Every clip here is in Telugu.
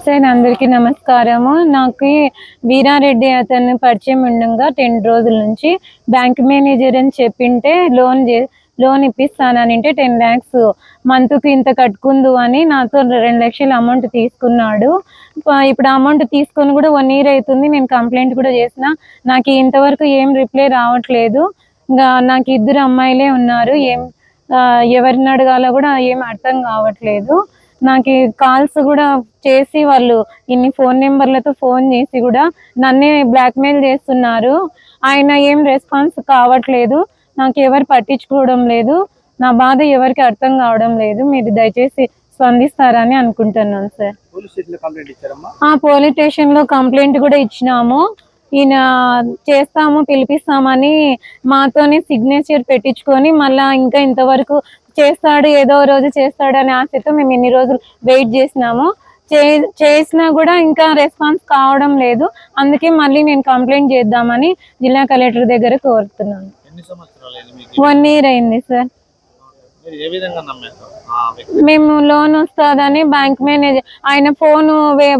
సార్ అందరికీ నమస్కారము. నాకు వీరారెడ్డి అతను పరిచయం ఉండగా 10 రోజుల నుంచి బ్యాంక్ మేనేజర్ అని చెప్పింటే లోన్ ఇప్పిస్తానంటే 10 lakhs మంత్కి ఇంత కట్టుకుందు అని నాతో 2 లక్షల అమౌంట్ తీసుకున్నాడు. ఇప్పుడు అమౌంట్ తీసుకొని కూడా 1 year అవుతుంది. నేను కంప్లైంట్ కూడా చేసిన. నాకు ఇంతవరకు ఏం రిప్లై రావట్లేదు. నాకు 2 అమ్మాయిలే ఉన్నారు. ఎవరిని అడగాలో కూడా ఏం అర్థం కావట్లేదు. నాకు కాల్స్ కూడా చేసి వాళ్ళు ఇన్ని ఫోన్ నెంబర్లతో ఫోన్ చేసి కూడా నన్నే బ్లాక్మెయిల్ చేస్తున్నారు. ఆయన ఏం రెస్పాన్స్ కావట్లేదు. నాకు ఎవరు పట్టించుకోవడం లేదు. నా బాధ ఎవరికి అర్థం కావడం లేదు. మీరు దయచేసి స్పందిస్తారని అనుకుంటున్నాను సార్. పోలీస్ స్టేషన్ లో కంప్లైంట్ కూడా ఇచ్చినాము. ఈయన చేస్తాము పిలిపిస్తామని మాతోనే సిగ్నేచర్ పెట్టించుకొని మళ్ళా ఇంకా ఇంతవరకు చేస్తాడు, ఏదో రోజు చేస్తాడు అనే ఆశతో మేము ఇన్ని రోజులు వెయిట్ చేసినాము. చేసినా కూడా ఇంకా రెస్పాన్స్ కావడం లేదు. అందుకే మళ్ళీ నేను కంప్లైంట్ చేద్దామని జిల్లా కలెక్టర్ దగ్గర కోరుతున్నాను. 1 year అయింది సార్. మేము లోన్ వస్తుందని బ్యాంక్ మేనేజర్ ఆయన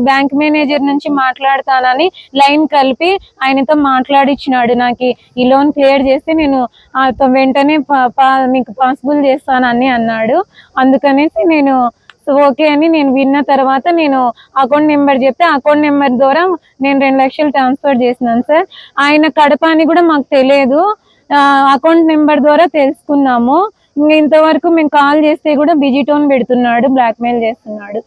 బ్యాంక్ మేనేజర్ నుంచి మాట్లాడతానని లైన్ కలిపి ఆయనతో మాట్లాడిచ్చినాడు. నాకు ఈ లోన్ క్లియర్ చేస్తే నేను వెంటనే మీకు పాసిబుల్ చేస్తానని అన్నాడు. అందుకనేసి నేను ఓకే అని నేను విన్న తర్వాత నేను అకౌంట్ నెంబర్ చెప్తే అకౌంట్ నెంబర్ ద్వారా నేను 2 లక్షలు ట్రాన్స్ఫర్ చేసినాను సార్. ఆయన కడప అని కూడా మాకు తెలియదు. అకౌంట్ నెంబర్ ద్వారా తెలుసుకున్నాము. ఇంతవరకు మేము కాల్ చేస్తే కూడా బిజీ టోన్ పెడుతున్నాడు, బ్లాక్మెయిల్ చేస్తున్నాడు.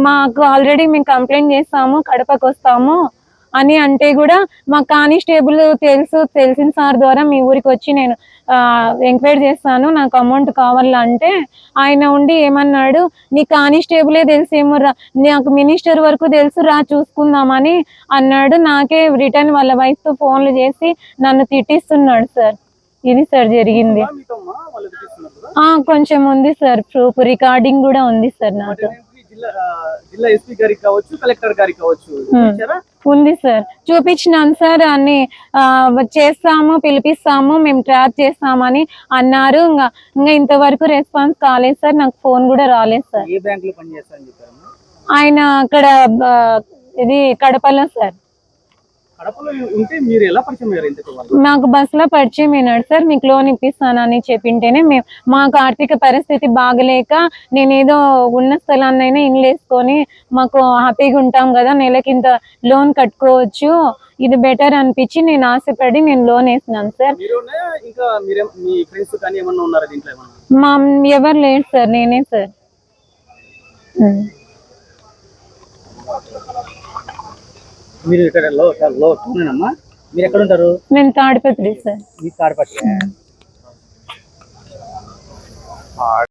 మాకు ఆల్రెడీ మేము కంప్లైంట్ చేస్తాము, కడపకు వస్తాము అని అంటే కూడా మా కానిస్టేబుల్ తెలిసిన సార్ ద్వారా మీ ఊరికి వచ్చి నేను ఎంక్వైరీ చేస్తాను, నాకు అమౌంట్ కావాలంటే ఆయన ఉండి ఏమన్నాడు, నీ కానిస్టేబులే తెలిసేమో రా, నాకు మినిస్టర్ వరకు తెలుసు రా చూసుకుందామని అన్నాడు. నాకే రిటర్న్ వాళ్ళ వైఫ్తో ఫోన్లు చేసి నన్ను తిట్టిస్తున్నాడు సార్. ఇది సార్ జరిగింది. కొంచెం ఉంది సార్, ప్రూఫ్ రికార్డింగ్ కూడా ఉంది సార్ నాకు. ఉంది సార్, చూపించినాను సార్. అన్ని చేస్తాము, పిలిపిస్తాము, మేము ట్రాప్ చేస్తామని అన్నారు. ఇంకా ఇంతవరకు రెస్పాన్స్ కాలేదు సార్. నాకు ఫోన్ కూడా రాలేదు సార్. ఆయన అక్కడ ఇది కడపలో సార్. నాకు బస్ లో పరిచయం అయినాడు సార్. మీకు లోన్ ఇప్పిస్తానని చెప్పింటేనే మాకు ఆర్థిక పరిస్థితి బాగలేక నేనేదో ఉన్న స్థలాన్నైనా ఇన్లేసుకొని మాకు హ్యాపీగా ఉంటాం కదా, నెలకి ఇంత లోన్ కట్టుకోవచ్చు, ఇది బెటర్ అనిపించి నేను ఆశపడి నేను లోన్ వేసినాను సార్. ఎవరు లేరు సార్, నేనే సార్. మీరు ఇక్కడ టౌనేనమ్మా? మీరు ఎక్కడ ఉంటారు? నేను తాడిపత్రి సార్. మీ తాడిపత్రి.